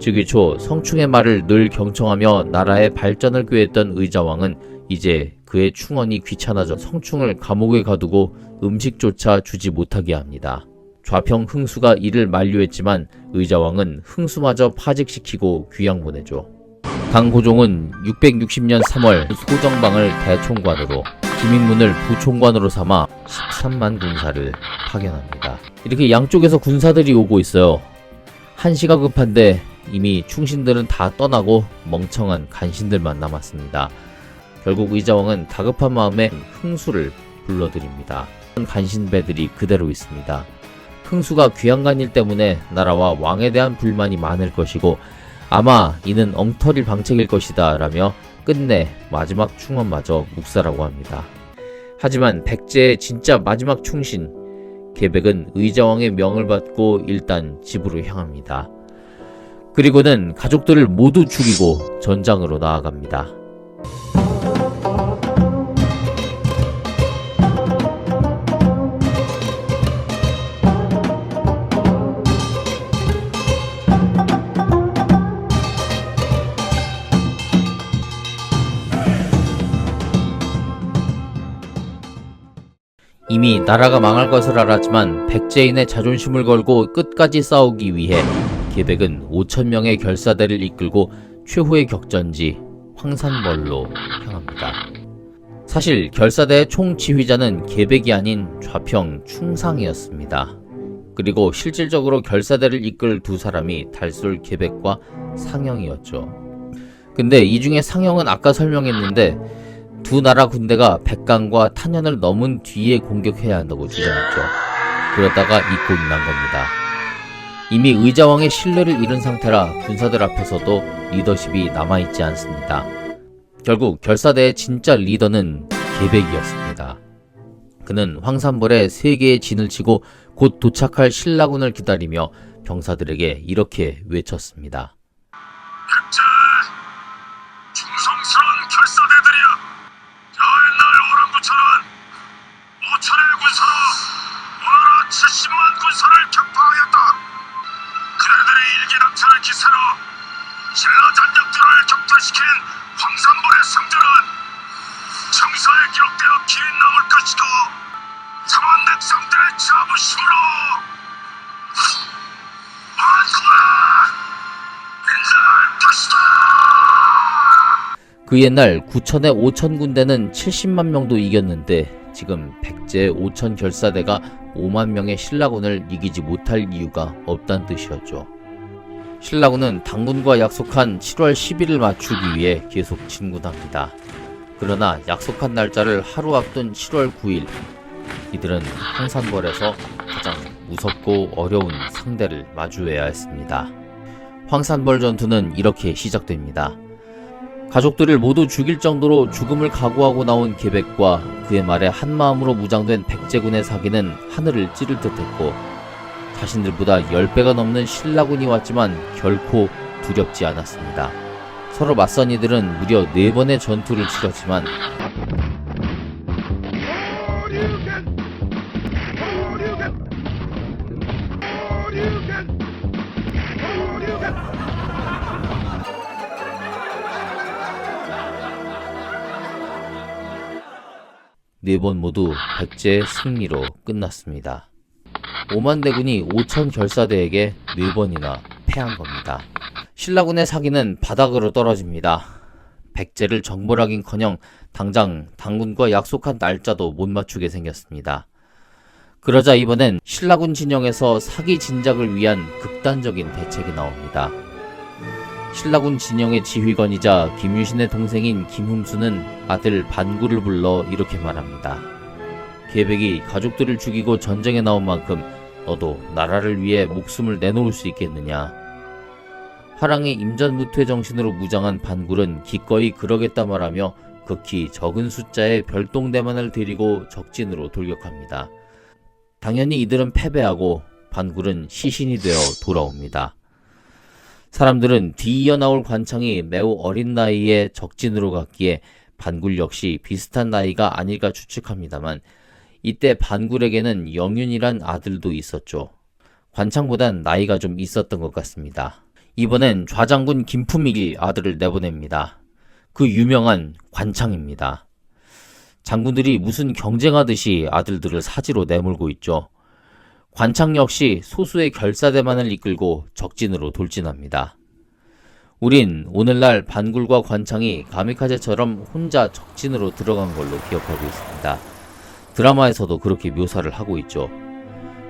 즉위 초 성충의 말을 늘 경청하며 나라의 발전을 꾀했던 의자왕은 이제 그의 충언이 귀찮아져 성충을 감옥에 가두고 음식조차 주지 못하게 합니다. 좌평 흥수가 이를 만류했지만 의자왕은 흥수마저 파직시키고 귀양 보내죠. 강고종은 660년 3월 소정방을 대총관으로 김익문을 부총관으로 삼아 13만 군사를 파견합니다. 이렇게 양쪽에서 군사들이 오고 있어요. 한시가 급한데 이미 충신들은 다 떠나고 멍청한 간신들만 남았습니다. 결국 의자왕은 다급한 마음에 흥수를 불러들입니다. 간신배들이 그대로 있습니다. 흥수가 귀양간 일 때문에 나라와 왕에 대한 불만이 많을 것이고 아마 이는 엉터리 방책일 것이다 라며 끝내 마지막 충언마저 묵살하고 합니다. 하지만 백제의 진짜 마지막 충신 계백은 의자왕의 명을 받고 일단 집으로 향합니다. 그리고는 가족들을 모두 죽이고 전장으로 나아갑니다. 이미 나라가 망할 것을 알았지만 백제인의 자존심을 걸고 끝까지 싸우기 위해 계백은 5,000명의 결사대를 이끌고 최후의 격전지 황산벌로 향합니다. 사실 결사대의 총지휘자는 계백이 아닌 좌평 충상이었습니다. 그리고 실질적으로 결사대를 이끌 두 사람이 달솔 계백과 상영이었죠. 근데 이 중에 상영은 아까 설명했는데 두 나라 군대가 백강과 탄현을 넘은 뒤에 공격해야 한다고 주장했죠. 그러다가 이 꼴이 난 겁니다. 이미 의자왕의 신뢰를 잃은 상태라 군사들 앞에서도 리더십이 남아있지 않습니다. 결국 결사대의 진짜 리더는 계백이었습니다. 그는 황산벌에 3개의 진을 치고 곧 도착할 신라군을 기다리며 병사들에게 이렇게 외쳤습니다. 백제, 충성스러운 결사대들이여, 옛날 오랑부처는 5천의 군사로 오나라 70만 군사를 격파하였다. 그들의 일기당천의 기세로 신라 전적들을 격파시킨 황산벌의 성전은 정서에 기록되어 긴 남을 것이고 sam한 백성들의 자부심으로 만국을 인정할 것이다. 그 옛날 9천의 5천 군대는 70만 명도 이겼는데 지금 백제의 5천 결사대가 5만 명의 신라군을 이기지 못할 이유가 없다는 뜻이었죠. 신라군은 당군과 약속한 7월 10일을 맞추기 위해 계속 진군합니다. 그러나 약속한 날짜를 하루 앞둔 7월 9일 이들은 황산벌에서 가장 무섭고 어려운 상대를 마주해야 했습니다. 황산벌 전투는 이렇게 시작됩니다. 가족들을 모두 죽일 정도로 죽음을 각오하고 나온 계백과 그의 말에 한마음으로 무장된 백제군의 사기는 하늘을 찌를 듯했고 자신들보다 10배가 넘는 신라군이 왔지만 결코 두렵지 않았습니다. 서로 맞선 이들은 무려 4번의 전투를 치렀지만 네 번 모두 백제의 승리로 끝났습니다. 5만 대군이 5천 결사대에게 4번이나 패한 겁니다. 신라군의 사기는 바닥으로 떨어집니다. 백제를 정벌하긴커녕 당장 당군과 약속한 날짜도 못 맞추게 생겼습니다. 그러자 이번엔 신라군 진영에서 사기 진작을 위한 극단적인 대책이 나옵니다. 신라군 진영의 지휘관이자 김유신의 동생인 김흠수는 아들 반구를 불러 이렇게 말합니다. 계백이 가족들을 죽이고 전쟁에 나온 만큼 너도 나라를 위해 목숨을 내놓을 수 있겠느냐. 하랑의 임전무퇴 정신으로 무장한 반굴은 기꺼이 그러겠다 말하며 극히 적은 숫자의 별동대만을 데리고 적진으로 돌격합니다. 당연히 이들은 패배하고 반굴은 시신이 되어 돌아옵니다. 사람들은 뒤이어 나올 관창이 매우 어린 나이에 적진으로 갔기에 반굴 역시 비슷한 나이가 아닐까 추측합니다만 이때 반굴에게는 영윤이란 아들도 있었죠. 관창보단 나이가 좀 있었던 것 같습니다. 이번엔 좌장군 김품일이 아들을 내보냅니다. 그 유명한 관창입니다. 장군들이 무슨 경쟁하듯이 아들들을 사지로 내몰고 있죠. 관창 역시 소수의 결사대만을 이끌고 적진으로 돌진합니다. 우린 오늘날 반굴과 관창이 가미카제처럼 혼자 적진으로 들어간 걸로 기억하고 있습니다. 드라마에서도 그렇게 묘사를 하고 있죠.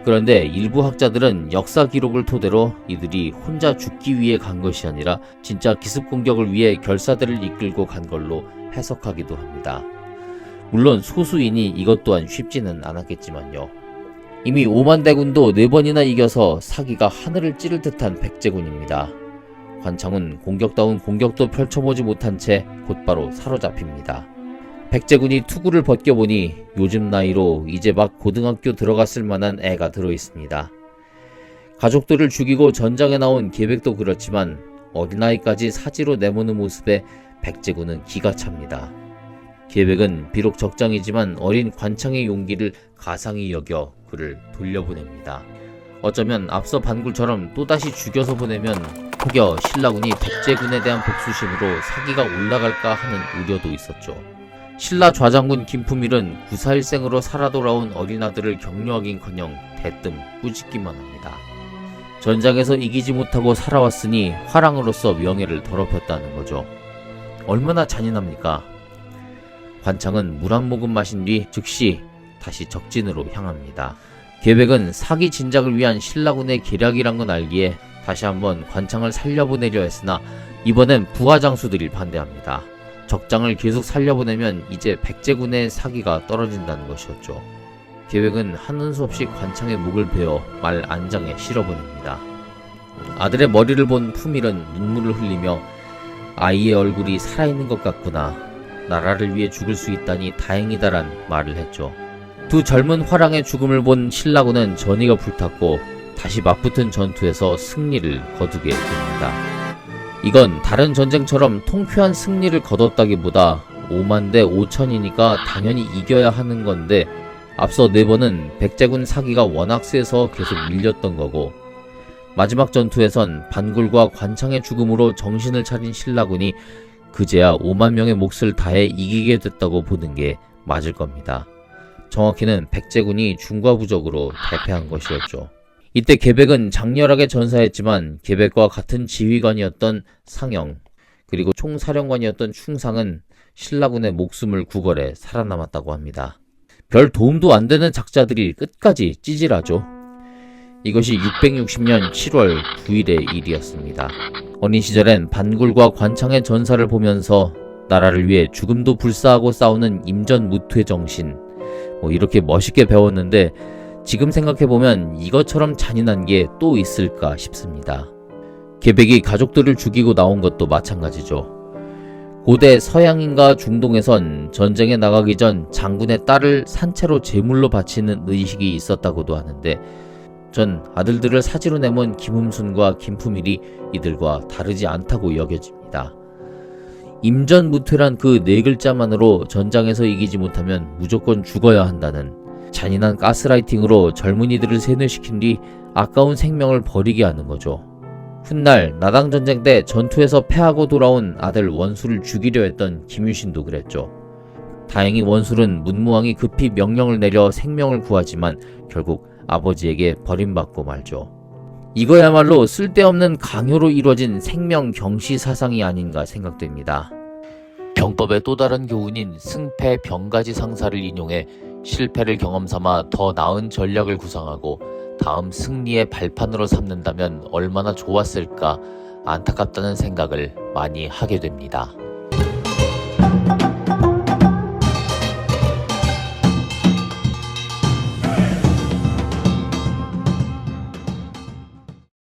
그런데 일부 학자들은 역사 기록을 토대로 이들이 혼자 죽기 위해 간 것이 아니라 진짜 기습 공격을 위해 결사대를 이끌고 간 걸로 해석하기도 합니다. 물론 소수이니 이것 또한 쉽지는 않았겠지만요. 이미 오만대군도 4번이나 이겨서 사기가 하늘을 찌를 듯한 백제군입니다. 관창은 공격다운 공격도 펼쳐보지 못한 채 곧바로 사로잡힙니다. 백제군이 투구를 벗겨보니 요즘 나이로 이제 막 고등학교 들어갔을 만한 애가 들어있습니다. 가족들을 죽이고 전장에 나온 계백도 그렇지만 어린아이까지 사지로 내모는 모습에 백제군은 기가 찹니다. 계백은 비록 적장이지만 어린 관창의 용기를 가상히 여겨 그를 돌려보냅니다. 어쩌면 앞서 반굴처럼 또다시 죽여서 보내면 혹여 신라군이 백제군에 대한 복수심으로 사기가 올라갈까 하는 우려도 있었죠. 신라 좌장군 김품일은 941생으로 살아 돌아온 어린아들을 격려하긴커녕 대뜸 꾸짖기만 합니다. 전장에서 이기지 못하고 살아왔으니 화랑으로서 명예를 더럽혔다는 거죠. 얼마나 잔인합니까? 관창은 물 한 모금 마신 뒤 즉시 다시 적진으로 향합니다. 계백은 사기 진작을 위한 신라군의 계략이란 건 알기에 다시 한번 관창을 살려보내려 했으나 이번엔 부하장수들이 반대합니다. 적장을 계속 살려보내면 이제 백제군의 사기가 떨어진다는 것이었죠. 계획은 하는 수 없이 관창의 목을 베어 말 안장에 실어보냅니다. 아들의 머리를 본 품일은 눈물을 흘리며 아이의 얼굴이 살아있는 것 같구나. 나라를 위해 죽을 수 있다니 다행이다란 말을 했죠. 두 젊은 화랑의 죽음을 본 신라군은 전의가 불탔고 다시 맞붙은 전투에서 승리를 거두게 됩니다. 이건 다른 전쟁처럼 통쾌한 승리를 거뒀다기보다 5만 대 5천이니까 당연히 이겨야 하는 건데 앞서 4번은 백제군 사기가 워낙 세서 계속 밀렸던 거고 마지막 전투에선 반굴과 관창의 죽음으로 정신을 차린 신라군이 그제야 5만 명의 몫을 다해 이기게 됐다고 보는 게 맞을 겁니다. 정확히는 백제군이 중과부적으로 대패한 것이었죠. 이때 계백은 장렬하게 전사했지만 계백과 같은 지휘관이었던 상영 그리고 총사령관이었던 충상은 신라군의 목숨을 구걸해 살아남았다고 합니다. 별 도움도 안 되는 작자들이 끝까지 찌질하죠. 이것이 660년 7월 9일의 일이었습니다. 어린 시절엔 반굴과 관창의 전사를 보면서 나라를 위해 죽음도 불사하고 싸우는 임전무퇴 정신 이렇게 멋있게 배웠는데 지금 생각해보면 이것처럼 잔인한 게 또 있을까 싶습니다. 계백이 가족들을 죽이고 나온 것도 마찬가지죠. 고대 서양인과 중동에선 전쟁에 나가기 전 장군의 딸을 산채로 제물로 바치는 의식이 있었다고도 하는데 전 아들들을 사지로 내몬 김음순과 김품일이 이들과 다르지 않다고 여겨집니다. 임전무퇴란 그 4글자만으로 전장에서 이기지 못하면 무조건 죽어야 한다는 잔인한 가스라이팅으로 젊은이들을 세뇌시킨 뒤 아까운 생명을 버리게 하는 거죠. 훗날 나당전쟁 때 전투에서 패하고 돌아온 아들 원술을 죽이려 했던 김유신도 그랬죠. 다행히 원술은 문무왕이 급히 명령을 내려 생명을 구하지만 결국 아버지에게 버림받고 말죠. 이거야말로 쓸데없는 강요로 이루어진 생명 경시 사상이 아닌가 생각됩니다. 병법의 또 다른 교훈인 승패 병가지 상사를 인용해 실패를 경험삼아 더 나은 전략을 구상하고 다음 승리의 발판으로 삼는다면 얼마나 좋았을까 안타깝다는 생각을 많이 하게 됩니다.